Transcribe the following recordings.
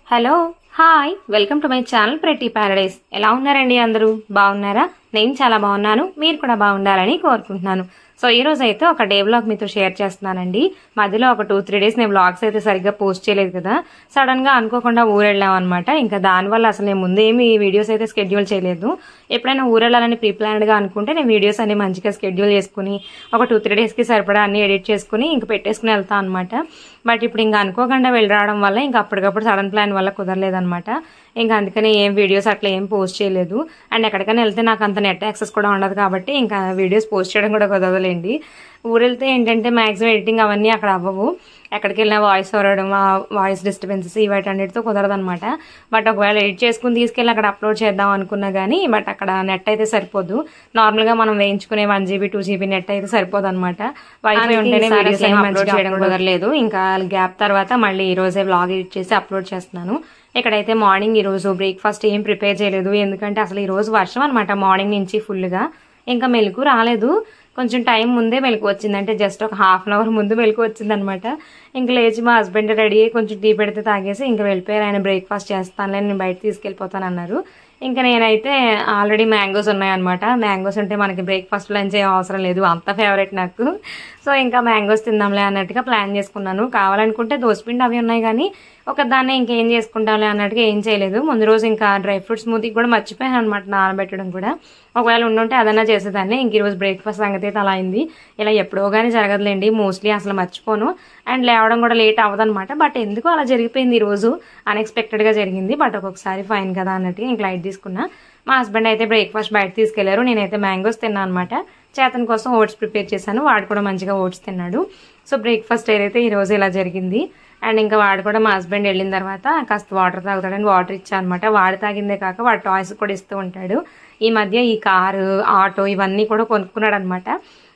Hello hi welcome to my channel pretty Paradise. ఎలా ఉన్నారండి? అందరూ బాగున్నారా? నేను చాలా బాగున్నాను. మీరు కూడా బాగుండాలని కోరుకుంటున్నాను. సో ఈ రోజు అయితే ఒక డే వ్లాగ్ మీతో షేర్ చేస్తున్నానండి. మధ్యలో ఒక 2-3 డేస్ నేను వ్లాగ్స్ అయితే సరిగ్గా పోస్ట్ చేయలేదు కదా, సడన్ గా అనుకోకుండా ఊరు వెళ్ళాం అనమాట. ఇంకా దానివల్ల అసలు నేను ముందేమి వీడియోస్ అయితే షెడ్యూల్ చేయలేదు. ఎప్పుడైనా ఊరు వెళ్ళాలని ప్రీ ప్లాన్డ్ గా అనుకుంటే నేను వీడియోస్ అన్ని మంచిగా షెడ్యూల్ చేసుకుని ఒక 2-3 డేస్ కి సరిపడా అన్ని ఎడిట్ చేసుకుని ఇంక పెట్టేసుకుని వెళ్తాను అనమాట. బట్ ఇప్పుడు ఇంకా అనుకోకుండా వెళ్ళి రావడం వల్ల ఇంకా అప్పటికప్పుడు సడన్ ప్లాన్ వల్ల కుదరలేదనమాట. ఇంకా అందుకని ఏం వీడియోస్ అట్లా ఏం పోస్ట్ చేయలేదు. అండ్ ఎక్కడికైనా వెళ్తే నాకు అంత నెట్ యాక్సెస్ కూడా ఉండదు కాబట్టి ఇంకా వీడియోస్ పోస్ట్ చేయడం కూడా కుదరలేండి. ఊరు వెళ్తే ఏంటంటే మ్యాక్సిమం ఎడిటింగ్ అవన్నీ అక్కడ అవ్వవు. ఎక్కడికి వెళ్ళినా వాయిస్ ఓవడం, వాయిస్ డిస్టర్బెన్సెస్ ఇవాటన్నిటితో కుదరదనమాట. బట్ ఒకవేళ ఎడిట్ చేసుకుని తీసుకెళ్ళి అక్కడ అప్లోడ్ చేద్దాం అనుకున్నా కానీ బట్ అక్కడ నెట్ అయితే సరిపోదు. నార్మల్ గా మనం వేయించుకునే 1 GB 2 GB నెట్ అయితే సరిపోదు అనమాట. వైఫై ఉంటేనే వీడియోస్ అప్లోడ్ చేయడం కుదరలేదు. ఇంకా గ్యాప్ తర్వాత మళ్ళీ ఈ రోజే వ్లాగ్ ఎడిట్ చేసి అప్లోడ్ చేస్తున్నాను. ఇక్కడైతే మార్నింగ్ ఈ రోజు బ్రేక్ఫాస్ట్ ఏం ప్రిపేర్ చేయలేదు, ఎందుకంటే అసలు ఈ రోజు వర్షం అనమాట మార్నింగ్ నుంచి ఫుల్ గా. ఇంకా మెలకు రాలేదు, కొంచెం టైం ముందే మెలకు వచ్చింది, అంటే జస్ట్ ఒక ½ అవర్ ముందు మెలకు వచ్చింది అనమాట. ఇంకా లేచి మా హస్బెండ్ రెడీ అయ్యి కొంచెం టీ పెడితే తాగేసి ఇంకా వెళ్ళిపోయారు. ఆయన బ్రేక్ఫాస్ట్ చేస్తానులే, నేను బయట తీసుకెళ్ళిపోతాను అన్నారు. ఇంకా నేనైతే ఆల్రెడీ మ్యాంగోస్ ఉన్నాయన్నమాట. మ్యాంగోస్ ఉంటే మనకి బ్రేక్ఫాస్ట్ లంచ్ ఏం అవసరం లేదు, అంత ఫేవరెట్ నాకు. సో ఇంకా మ్యాంగోస్ తిందాంలే అన్నట్టుగా ప్లాన్ చేసుకున్నాను. కావాలనుకుంటే దోసపిండి అవి ఉన్నాయి కానీ ఒకదాన్నే ఇంకేం చేసుకుంటాంలే అన్నట్టుగా ఏం చేయలేదు. ముందు రోజు ఇంకా డ్రై ఫ్రూట్ స్మూతీ కూడా మర్చిపోయాను అనమాట నానబెట్టడం కూడా. ఒకవేళ ఉండుంటే అదన్నా చేసేదాన్ని. ఇంక ఈరోజు బ్రేక్ఫాస్ట్ సంగతి అయితే అలా అయింది. ఇలా ఎప్పుడో కానీ జరగదులేండి, మోస్ట్లీ అసలు మర్చిపోను. అండ్ లేవడం కూడా లేట్ అవ్వదనమాట. బట్ ఎందుకు అలా జరిగిపోయింది, ఈ రోజు అన్ఎక్స్పెక్టెడ్ గా జరిగింది. బట్ ఒక్కొక్కసారి ఫైన్ కదా అన్నట్టుగా ఇంక లైట్ తీసుకున్నా. మా హస్బెండ్ అయితే బ్రేక్ఫాస్ట్ బయట తీసుకెళ్లారు. నేనైతే మ్యాంగోస్ తిన్నాను అనమాట. చేతన్ కోసం ఓట్స్ ప్రిపేర్ చేశాను, వాడు కూడా మంచిగా ఓట్స్ తిన్నాడు. సో బ్రేక్ఫాస్ట్ అయితే ఈ రోజు ఇలా జరిగింది. అండ్ ఇంకా వాడు కూడా మా హస్బెండ్ వెళ్ళిన తర్వాత కాస్త వాటర్ తాగుతాడని వాటర్ ఇచ్చా అనమాట. వాడు తాగిందే కాక వాడు టాయ్స్ కూడా ఇస్తూ ఉంటాడు. ఈ మధ్య ఈ కారు, ఆటో ఇవన్నీ కూడా కొనుక్కున్నాడు అనమాట.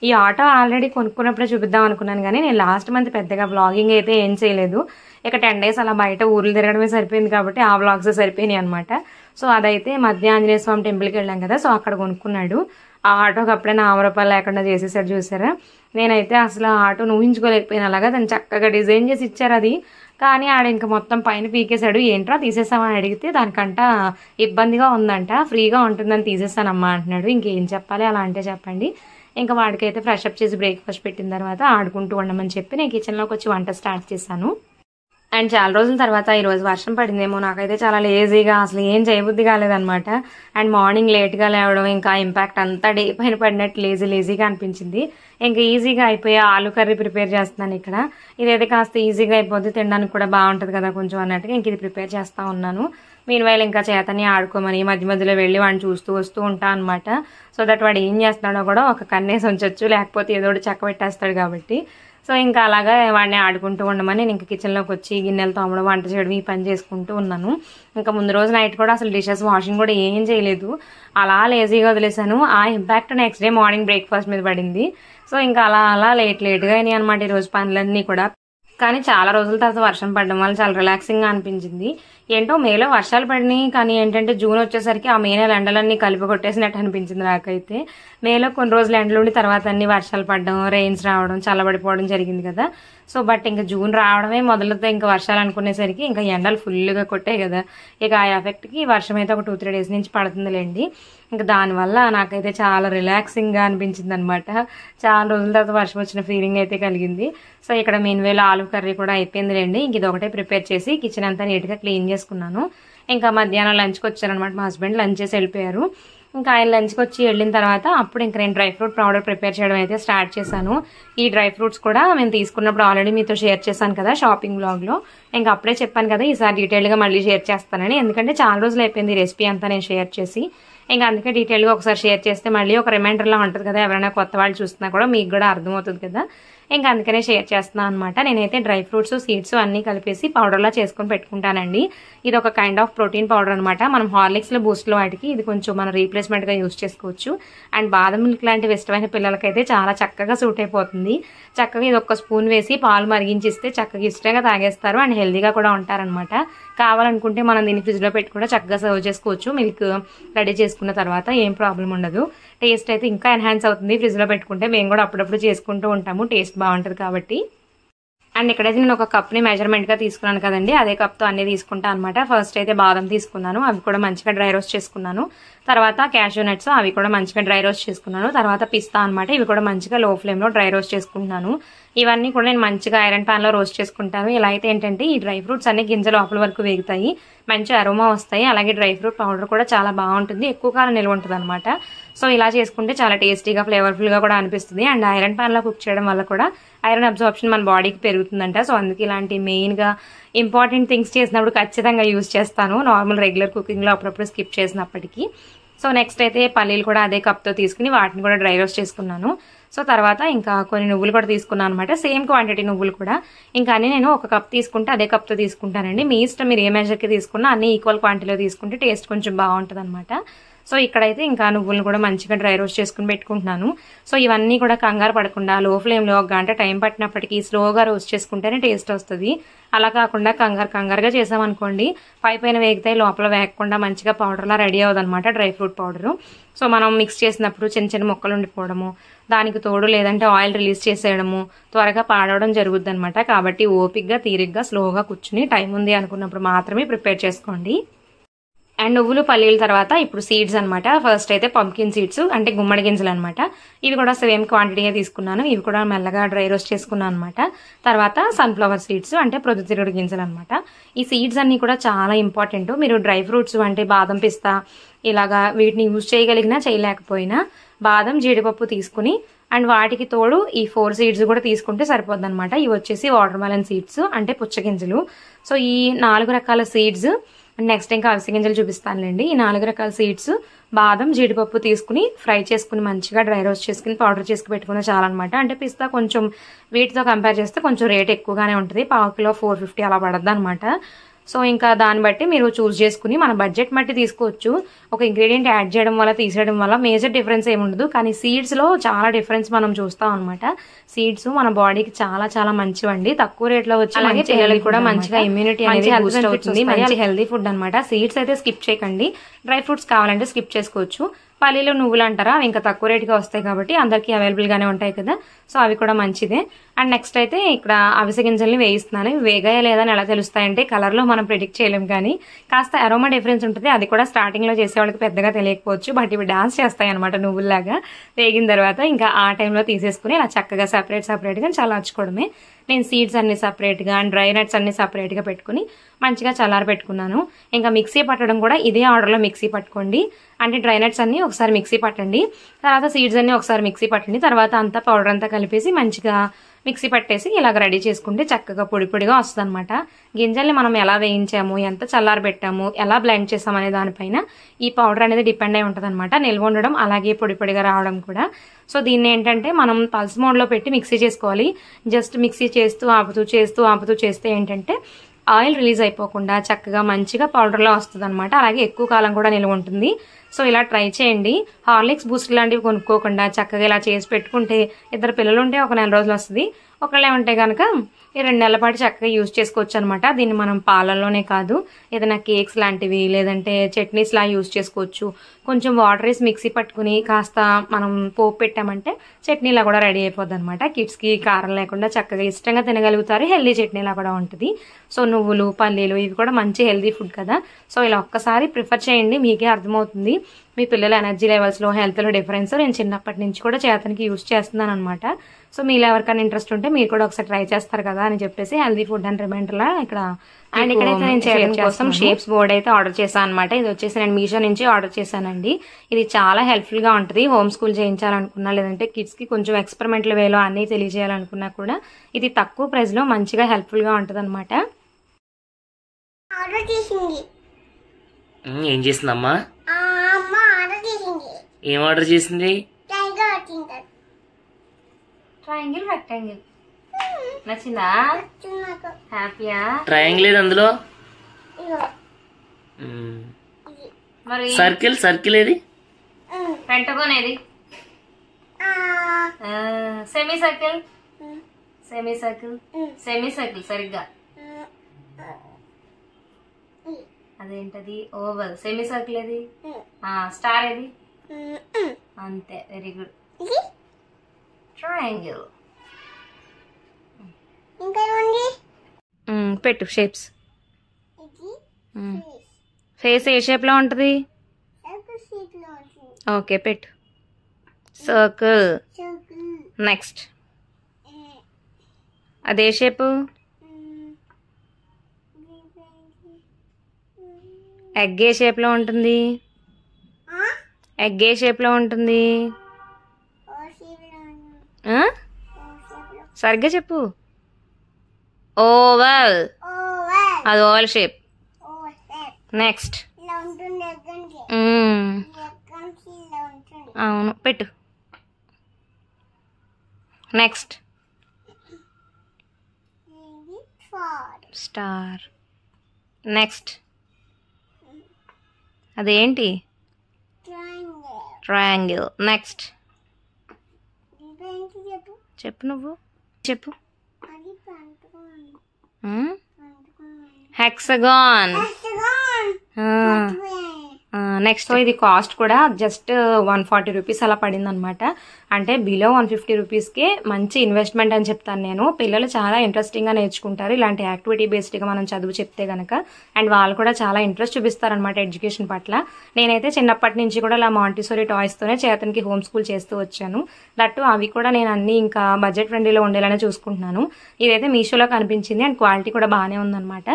ఈ ఆటో ఆల్రెడీ కొనుక్కున్నప్పుడే చూపిద్దాం అనుకున్నాను కానీ నేను లాస్ట్ మంత్ పెద్దగా వ్లాగింగ్ అయితే ఏం చేయలేదు. ఇక 10 days అలా బయట ఊర్లు తిరగడమే సరిపోయింది కాబట్టి ఆ వ్లాగ్స్ సరిపోయినాయి అనమాట. సో అదైతే మధ్య ఆంజనేయ స్వామి టెంపుల్కి వెళ్ళాం కదా, సో అక్కడ కొనుక్కున్నాడు. ఆ ఆటోకి అప్పుడే ₹1 లేకుండా చేసేసాడు చూసారా. నేనైతే అసలు ఆ ఆటోను ఊహించుకోలేకపోయినా, అలాగా దాన్ని చక్కగా డిజైన్ చేసి ఇచ్చారు అది. కానీ ఆడ ఇంకా మొత్తం పైన పీకేశాడు. ఏంట్రా తీసేసామని అడిగితే దానికంట ఇబ్బందిగా ఉందంట, ఫ్రీగా ఉంటుందని తీసేసానమ్మా అంటున్నాడు. ఇంకేం చెప్పాలి, అలా అంటే చెప్పండి. ఇంకా వాడికైతే ఫ్రెష్ అప్ చేసి బ్రేక్ఫాస్ట్ పెట్టిన తర్వాత ఆడుకుంటూ ఉండమని చెప్పి నేను కిచెన్లోకి వచ్చి వంట స్టార్ట్ చేశాను. అండ్ చాలా రోజుల తర్వాత ఈ రోజు వర్షం పడిందేమో, నాకైతే చాలా లేజీగా అసలు ఏం చేయబుద్ధి కాలేదనమాట. అండ్ మార్నింగ్ లేట్గా లేవడం, ఇంకా ఇంపాక్ట్ అంతా డే పైన పడినట్టు లేజీగా అనిపించింది. ఇంకా ఈజీగా అయిపోయి ఆలు కర్రీ ప్రిపేర్ చేస్తున్నాను ఇక్కడ. ఇదైతే కాస్త ఈజీగా అయిపోద్ది, తినడానికి కూడా బాగుంటుంది కదా కొంచెం అన్నట్టుగా ఇంక ఇది ప్రిపేర్ చేస్తా ఉన్నాను. మీన్వైల్ ఇంకా చేతని ఆడుకోమని మధ్య మధ్యలో వెళ్ళి వాడిని చూస్తూ వస్తూ ఉంటా అనమాట. సో దట్ వాడు ఏం చేస్తున్నాడో కూడా ఒక కన్నేసి ఉంచొచ్చు, లేకపోతే ఏదో ఒకటి చెక్క పెట్టేస్తాడు కాబట్టి. సో ఇంకా అలాగా వాడిని ఆడుకుంటూ ఉండమని నేను ఇంకా కిచెన్లోకి వచ్చి గిన్నెలు తోమడం, వంట చేయడం ఈ పని చేసుకుంటూ ఉన్నాను. ఇంకా ముందు రోజు నైట్ కూడా అసలు డిషెస్ వాషింగ్ కూడా ఏం చేయలేదు, అలా లేజీగా వదిలేసాను. ఆ impact next day morning breakfast మీద పడింది. సో ఇంకా అలా లేట్గా అయినాయి అనమాట ఈరోజు పనులన్నీ కూడా. కానీ చాలా రోజుల తర్వాత వర్షం పడడం వల్ల చాలా రిలాక్సింగ్ గా అనిపించింది. ఏంటో మేలో వర్షాలు పడినాయి కానీ ఏంటంటే జూన్ వచ్చేసరికి ఆ మే నెల ఎండలన్నీ కలిపి కొట్టేసినట్టు అనిపించింది నాకైతే. మేలో కొన్ని రోజులు ఎండలుండి తర్వాత అన్ని వర్షాలు పడడం, రెయిన్స్ రావడం, చల్లబడిపోవడం జరిగింది కదా. సో బట్ ఇంకా జూన్ రావడమే మొదలతో ఇంకా వర్షాలు అనుకునేసరికి ఇంకా ఎండలు ఫుల్గా కొట్టాయి కదా. ఇక ఆ ఎఫెక్ట్కి వర్షం అయితే ఒక 2-3 days నుంచి పడుతుందిలేండి. ఇంకా దానివల్ల నాకైతే చాలా రిలాక్సింగ్ గా అనిపించింది అనమాట. చాలా రోజుల తర్వాత వర్షం వచ్చిన ఫీలింగ్ అయితే కలిగింది. సో ఇక్కడ మీన్వేళ ఆలు కర్రీ కూడా అయిపోయిందిలేండి. ఇంక ఇది ఒకటే ప్రిపేర్ చేసి కిచెన్ అంతా నీట్గా క్లీన్ చేసుకున్నాను. ఇంకా మధ్యాహ్నం లంచ్కి వచ్చారనమాట మా హస్బెండ్, లంచ్ చేసి వెళ్ళిపోయారు. ఇంకా ఆయన లంచ్కి వచ్చి వెళ్ళిన తర్వాత అప్పుడు ఇంకా నేను డ్రై ఫ్రూట్ పౌడర్ ప్రిపేర్ చేయడం అయితే స్టార్ట్ చేశాను. ఈ డ్రై ఫ్రూట్స్ కూడా మేము తీసుకున్నప్పుడు ఆల్రెడీ మీతో షేర్ చేశాను కదా షాపింగ్ బ్లాగ్లో. ఇంకా అప్పుడే చెప్పాను కదా ఈసారి డీటెయిల్గా మళ్ళీ షేర్ చేస్తానని, ఎందుకంటే చాలా రోజులు అయిపోయింది ఈ రెసిపీ అంతా నేను షేర్ చేసి. ఇంకా అందుకే డీటెయిల్గా ఒకసారి షేర్ చేస్తే మళ్ళీ ఒక రిమైండర్లా ఉంటుంది కదా, ఎవరైనా కొత్త వాళ్ళు చూస్తున్నా కూడా మీకు కూడా అర్థమవుతుంది కదా. ఇంకా అందుకనే షేర్ చేస్తున్నాను అనమాట. నేనైతే డ్రై ఫ్రూట్స్, సీడ్స్ అన్నీ కలిపేసి పౌడర్లా చేసుకుని పెట్టుకుంటానండి. ఇది ఒక కైండ్ ఆఫ్ ప్రోటీన్ పౌడర్ అనమాట. మనం హార్లిక్స్లో, బూస్ట్లో వాటికి ఇది కొంచెం మనం రీప్లేస్మెంట్గా యూజ్ చేసుకోవచ్చు. అండ్ బాదం మిల్క్ లాంటివి ఇష్టమైన పిల్లలకైతే చాలా చక్కగా సూట్ అయిపోతుంది. చక్కగా ఇది ఒక స్పూన్ వేసి పాలు మరిగించిస్తే చక్కగా ఇష్టంగా తాగేస్తారు అండ్ హెల్దీగా కూడా ఉంటారనమాట. కావాలనుకుంటే మనం దీన్ని ఫ్రిడ్జ్లో పెట్టి కూడా చక్కగా సర్వ్ చేసుకోవచ్చు. మిల్క్ రెడీ చేసుకున్న తర్వాత ఏం ప్రాబ్లం ఉండదు. టేస్ట్ అయితే ఇంకా ఎన్హాన్స్ అవుతుంది ఫ్రిడ్జ్లో పెట్టుకుంటే. మేము కూడా అప్పుడప్పుడు చేసుకుంటూ ఉంటాము, టేస్ట్ బాగుంటుంది కాబట్టి. అండ్ ఇక్కడైతే నేను ఒక కప్ని మెజర్మెంట్గా తీసుకున్నాను కదండి, అదే కప్తో అన్ని తీసుకుంటాను అనమాట. ఫస్ట్ అయితే బాదం తీసుకున్నాను, అవి కూడా మంచిగా డ్రై రోస్ట్ చేసుకున్నాను. తర్వాత క్యాష్యూ నట్స్, అవి కూడా మంచిగా డ్రై రోస్ట్ చేసుకున్నాను. తర్వాత పిస్తా అనమాట, ఇవి కూడా మంచిగా లో ఫ్లేమ్లో డ్రై రోస్ట్ చేసుకుంటున్నాను. ఇవన్నీ కూడా నేను మంచిగా ఐరన్ ప్యాన్లో రోస్ట్ చేసుకుంటాను. ఇలా అయితే ఏంటంటే ఈ డ్రై ఫ్రూట్స్ అన్ని గింజ లోపల వరకు వేగుతాయి, మంచి అరోమా వస్తాయి. అలాగే డ్రై ఫ్రూట్ పౌడర్ కూడా చాలా బాగుంటుంది, ఎక్కువ కాలం నిల్వ ఉంటుంది అనమాట. సో ఇలా చేసుకుంటే చాలా టేస్టీగా ఫ్లేవర్ఫుల్గా కూడా అనిపిస్తుంది. అండ్ ఐరన్ ప్యాన్లో కుక్ చేయడం వల్ల కూడా ఐరన్ అబ్జార్ప్షన్ మన బాడీకి పెరుగుతుందంట. సో అందుకే ఇలాంటి మెయిన్గా ఇంపార్టెంట్ థింగ్స్ చేసినప్పుడు ఖచ్చితంగా యూజ్ చేస్తాను, నార్మల్ రెగ్యులర్ కుకింగ్లో అప్పుడప్పుడు స్కిప్ చేసినప్పటికీ. సో నెక్స్ట్ అయితే పల్లీలు కూడా అదే కప్తో తీసుకుని వాటిని కూడా డ్రై రోస్ట్ చేసుకున్నాను. సో తర్వాత ఇంకా కొన్ని నువ్వులు కూడా తీసుకున్నాను అనమాట, సేమ్ క్వాంటిటీ నువ్వులు కూడా. ఇంకా అన్ని నేను ఒక కప్ తీసుకుంటే అదే కప్తో తీసుకుంటానండి. మీ ఇష్టం, మీరు ఏ మెజర్కి తీసుకున్నా అన్ని ఈక్వల్ క్వాంటిటీలో తీసుకుంటే టేస్ట్ కొంచెం బాగుంటుంది అనమాట. సో ఇక్కడైతే ఇంకా నువ్వులను కూడా మంచిగా డ్రై రోస్ట్ చేసుకుని పెట్టుకుంటున్నాను. సో ఇవన్నీ కూడా కంగారు పడకుండా లో ఫ్లేమ్లో 1 గంట టైం పట్టినప్పటికీ స్లోగా రోస్ట్ చేసుకుంటేనే టేస్ట్ వస్తుంది. అలా కాకుండా కంగారుగా చేసామనుకోండి, పైన వేగితే లోపల వేగకుండా మంచిగా పౌడర్లా రెడీ అవ్వదన్నమాట డ్రై ఫ్రూట్ పౌడరు. సో మనం మిక్స్ చేసినప్పుడు చిన్న చిన్న ముక్కలు ఉండిపోవడము, దానికి తోడు లేదంటే ఆయిల్ రిలీజ్ చేసేయడము, త్వరగా పాడవడం జరుగుద్ది అనమాట. కాబట్టి ఓపిక్గా తీరిగ్గా స్లోగా కూర్చుని టైం ఉంది అనుకున్నప్పుడు మాత్రమే ప్రిపేర్ చేసుకోండి. అండ్ నువ్వులు పల్లీల తర్వాత ఇప్పుడు సీడ్స్ అనమాట. ఫస్ట్ అయితే పంకిన్ సీడ్స్ అంటే గుమ్మడి గింజలు అనమాట, ఇవి కూడా సేమ్ క్వాంటిటీగా తీసుకున్నాను. ఇవి కూడా మెల్లగా డ్రై రోస్ట్ చేసుకున్నాను అనమాట. తర్వాత సన్ఫ్లవర్ సీడ్స్ అంటే ప్రొద్దుతిరుగుడు గింజలు అనమాట. ఈ సీడ్స్ అన్ని కూడా చాలా ఇంపార్టెంట్. మీరు డ్రై ఫ్రూట్స్ అంటే బాదం, పిస్తా ఇలాగా వీటిని యూజ్ చేయగలిగినా చేయలేకపోయినా బాదం, జీడిపప్పు తీసుకుని అండ్ వాటికి తోడు ఈ 4 సీడ్స్ కూడా తీసుకుంటే సరిపోద్ది అనమాట. ఇవి వచ్చేసి వాటర్ మెలన్ సీడ్స్ అంటే పుచ్చగింజలు. సో ఈ 4 రకాల సీడ్స్, నెక్స్ట్ ఇంకా అవిసె గింజలు చూపిస్తానులేండి. ఈ 4 రకాల సీడ్స్, బాదం, జీడిపప్పు తీసుకుని ఫ్రై చేసుకుని మంచిగా డ్రై రోస్ట్ చేసుకుని పౌడర్ చేసుకుని పెట్టుకున్న చాలన్నమాట. అంటే పిస్తా కొంచెం వీటితో కంపేర్ చేస్తే కొంచెం రేట్ ఎక్కువగానే ఉంటుంది, పావు కిలో 450 అలా పడద్దు అనమాట. సో ఇంకా దాన్ని బట్టి మీరు చూస్ చేసుకుని మన బడ్జెట్ బట్టి తీసుకోవచ్చు. ఒక ఇంగ్రీడియంట్ యాడ్ చేయడం వల్ల తీసేయడం వల్ల మేజర్ డిఫరెన్స్ ఏముండదు, కానీ సీడ్స్లో చాలా డిఫరెన్స్ మనం చూస్తాం అనమాట. సీడ్స్ మన బాడీకి చాలా చాలా మంచివండి, తక్కువ రేట్లో వచ్చి అలాగే పిల్లలకి కూడా మంచిగా ఇమ్యూనిటీ అనేది బూస్ట్ అవుతుంది, మంచి హెల్దీ ఫుడ్ అనమాట. సీడ్స్ అయితే స్కిప్ చేయకండి, డ్రై ఫ్రూట్స్ కావాలంటే స్కిప్ చేసుకోవచ్చు. పల్లీలు, నువ్వులు అంటారా, అవి ఇంకా తక్కువ రేటుగా వస్తాయి కాబట్టి అందరికీ అవైలబుల్గానే ఉంటాయి కదా, సో అవి కూడా మంచిదే. అండ్ నెక్స్ట్ అయితే ఇక్కడ అవిసె గింజల్ని వేయిస్తున్నాను. వేగాయా లేదా అని ఎలా తెలుస్తాయంటే కలర్లో మనం ప్రిడిక్ట్ చేయలేం, కానీ కాస్త అరోమా డిఫరెన్స్ ఉంటుంది. అది కూడా స్టార్టింగ్లో చేసేవాళ్ళకి పెద్దగా తెలియకపోవచ్చు, బట్ ఇవి డాన్స్ చేస్తాయి అనమాట నువ్వుల్లాగా. వేగిన తర్వాత ఇంకా ఆ టైంలో తీసేసుకుని ఇలా చక్కగా సపరేట్గా చల్లార్చుకోవడమే. నేను సీడ్స్ అన్ని సపరేట్గా అండ్ డ్రై నట్స్ అన్ని సపరేట్గా పెట్టుకుని మంచిగా చల్లారి పెట్టుకున్నాను. ఇంకా మిక్సీ పట్టడం కూడా ఇదే ఆర్డర్లో మిక్సీ పట్టుకోండి. అంటే డ్రై నట్స్ అన్ని ఒకసారి మిక్సీ పట్టండి, తర్వాత సీడ్స్ అన్ని ఒకసారి మిక్సీ పట్టండి, తర్వాత అంతా పౌడర్ అంతా కలిపేసి మంచిగా మిక్సీ పట్టేసి ఇలాగ రెడీ చేసుకుంటే చక్కగా పొడి పొడిగా వస్తుంది అనమాట. గింజల్ని మనం ఎలా వేయించాము, ఎంత చల్లారి పెట్టాము, ఎలా బ్లెండ్ చేసాము అనే దానిపైన ఈ పౌడర్ అనేది డిపెండ్ అయి ఉంటుంది అనమాట. నిల్వ ఉండడం అలాగే పొడి పొడిగా రావడం కూడా. సో దీన్ని ఏంటంటే మనం పల్స్ మోడ్లో పెట్టి మిక్సీ చేసుకోవాలి. జస్ట్ మిక్సీ చేస్తూ ఆపుతూ చేస్తే ఏంటంటే ఆయిల్ రిలీజ్ అయిపోకుండా చక్కగా మంచిగా పౌడర్లో వస్తుంది అనమాట. అలాగే ఎక్కువ కాలం కూడా నిల్వ ఉంటుంది. సో ఇలా ట్రై చేయండి. హార్లిక్స్, బూస్ట్ లాంటివి కొనుక్కోకుండా చక్కగా ఇలా చేసి పెట్టుకుంటే 2 పిల్లలు ఉంటే ఒక 4 రోజులు వస్తుంది, ఒకళ్ళే ఉంటే కనుక ఈ 2 నెలల పాటు చక్కగా యూజ్ చేసుకోవచ్చు అనమాట. దీన్ని మనం పాలల్లోనే కాదు, ఏదైనా కేక్స్ లాంటివి లేదంటే చట్నీస్ లా యూజ్ చేసుకోవచ్చు. కొంచెం వాటర్ వేసి మిక్సీ పట్టుకుని కాస్త మనం పోపు పెట్టామంటే చట్నీలా కూడా రెడీ అయిపోద్ది అనమాట. కిడ్స్కి కారం లేకుండా చక్కగా ఇష్టంగా తినగలుగుతారు, హెల్దీ చట్నీలా కూడా ఉంటుంది. సో నువ్వులు, పల్లీలు ఇవి కూడా మంచి హెల్దీ ఫుడ్ కదా. సో ఇలా ఒక్కసారి ప్రిఫర్ చేయండి, మీకే అర్థమవుతుంది మీ పిల్లల ఎనర్జీ లెవెల్స్లో, హెల్త్లో డిఫరెన్స్. నేను చిన్నప్పటి నుంచి కూడా చేతనికి యూజ్ చేస్తున్నాను అనమాట. సో మీలో ఎవరికైనా ఇంట్రెస్ట్ ఉంటే మీరు కూడా ఒకసారి ట్రై చేస్తారు కదా అని చెప్పేసి హెల్దీ ఫుడ్ అండ్ రిమైండర్లా ఇక్కడ. అండ్ ఇక్కడైతే నేను చేయడం కోసం షేప్స్ బోర్డ్ అయితే ఆర్డర్ చేశాను అనమాట. ఇది వచ్చేసి నేను మీషో నుంచి ఆర్డర్ చేశానండి. ఇది చాలా హెల్ప్ఫుల్ గా ఉంటుంది. హోమ్ స్కూల్ చేయించాలనుకున్నా లేదంటే కిడ్స్ కి కొంచెం ఎక్స్పెరిమెంటల్ వేలో అన్ని తెలియజేయాలనుకున్నా కూడా ఇది తక్కువ ప్రైస్ లో మంచిగా హెల్ప్ఫుల్ గా ఉంటుంది అనమాట. ఏం చేసిందమ్మా? ఏం ఆర్డర్ చేసింది? Triangle, rectangle. నచ్చిందా? హ్యాపీయా? ట్రయాంగిల్ ఏది అందులో? మరి సర్కిల్ ఏది? పెంటగోన్ ఏది? సెమీ సర్కిల్ సరిగ్గా. అదేంటది? ఓవల్. సెమీ సర్కిల్ ఏది? స్టార్ ఏది? అంతే, వెరీ గుడ్. ట్రయాంగిల్. పెట్టు షేప్స్. ఫేస్ ఏ షేప్లో ఉంటుంది? ఓకే పెట్టు. సర్కిల్. నెక్స్ట్ అదే షేపు. ఎగ్ ఏ షేప్లో ఉంటుంది? ఎగ్ ఏ షేప్లో ఉంటుంది? సరిగ్గా చెప్పు. ఓవల్. అది ఓవల్ షేప్. నెక్స్ట్ అవును పెట్టు. Next star. నెక్స్ట్ అదేంటి? ట్రయాంగిల్. నెక్స్ట్ చెప్పు, నువ్వు చెప్పు. హెక్సగాన్. నెక్స్ట్ ఇది కాస్ట్ కూడా జస్ట్ 140 రూపీస్ అలా పడింది అనమాట. అంటే బిలో 150 రూపీస్కే మంచి ఇన్వెస్ట్మెంట్ అని చెప్తాను నేను. పిల్లలు చాలా ఇంట్రెస్టింగ్గా నేర్చుకుంటారు ఇలాంటి యాక్టివిటీ బేస్డ్గా మనం చదువు చెప్తే కనుక. అండ్ వాళ్ళు కూడా చాలా ఇంట్రెస్ట్ చూపిస్తారనమాట ఎడ్యుకేషన్ పట్ల. నేనైతే చిన్నప్పటి నుంచి కూడా ఇలా మాంటిసోరీ టాయ్స్తోనే చేతనికి హోమ్ స్కూల్ చేస్తూ వచ్చాను. దట్టు అవి కూడా నేను అన్ని ఇంకా బడ్జెట్ ఫ్రెండ్లీలో ఉండేలానే చూసుకుంటున్నాను. ఇదైతే మీషోలో కనిపించింది అండ్ క్వాలిటీ కూడా బాగానే ఉందన్నమాట.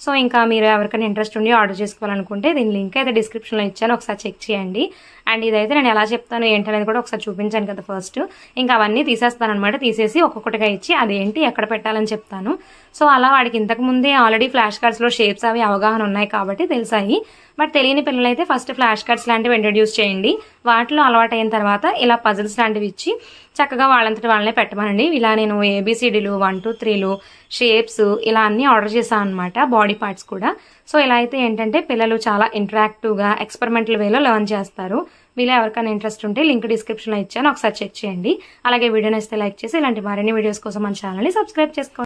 సో ఇంకా మీరు ఎవరికైనా ఇంట్రెస్ట్ ఉండి ఆర్డర్ చేసుకోవాలనుకుంటే దీని లింక్ అయితే డిస్క్రిప్షన్లో ఇచ్చాను, ఒకసారి చెక్ చేయండి. అండ్ ఇదైతే నేను ఎలా చెప్తాను ఏంటనేది కూడా ఒకసారి చూపించాను కదా ఫస్ట్. ఇంకా అవన్నీ తీసేస్తాను అనమాట. తీసేసి ఒక్కొక్కటిగా ఇచ్చి అదేంటి ఎక్కడ పెట్టాలని చెప్తాను. సో అలా వాడికి ఇంతకు ముందే ఆల్రెడీ ఫ్లాష్ కార్డ్స్లో షేప్స్ అవి అవగాహన ఉన్నాయి కాబట్టి తెలిసాయి. బట్ తెలియని పిల్లలైతే ఫస్ట్ ఫ్లాష్ కార్డ్స్ లాంటివి ఇంట్రడ్యూస్ చేయండి. వాటిలో అలవాటు అయిన తర్వాత ఇలా పజిల్స్ లాంటివి ఇచ్చి చక్కగా వాళ్ళంతటి వాళ్ళనే పెట్టమనండి. ఇలా నేను ABCDలు 1 2 3లు షేప్స్ ఇలా అన్నీ ఆర్డర్ చేశాను అనమాట, బాడీ పార్ట్స్ కూడా. సో ఇలా అయితే ఏంటంటే పిల్లలు చాలా ఇంటరాక్టివ్గా ఎక్స్పెరిమెంటల్ వేలో లెర్న్ చేస్తారు. మీలో ఎవరికైనా ఇంట్రెస్ట్ ఉంటే లింక్ డిస్క్రిప్షన్లో ఇచ్చాను, ఒకసారి చెక్ చేయండి. అలాగే వీడియో నచ్చితే లైక్ చేసి ఇలాంటి మరిన్ని వీడియోస్ కోసం మన ఛానల్ని సబ్స్క్రైబ్ చేసుకోండి.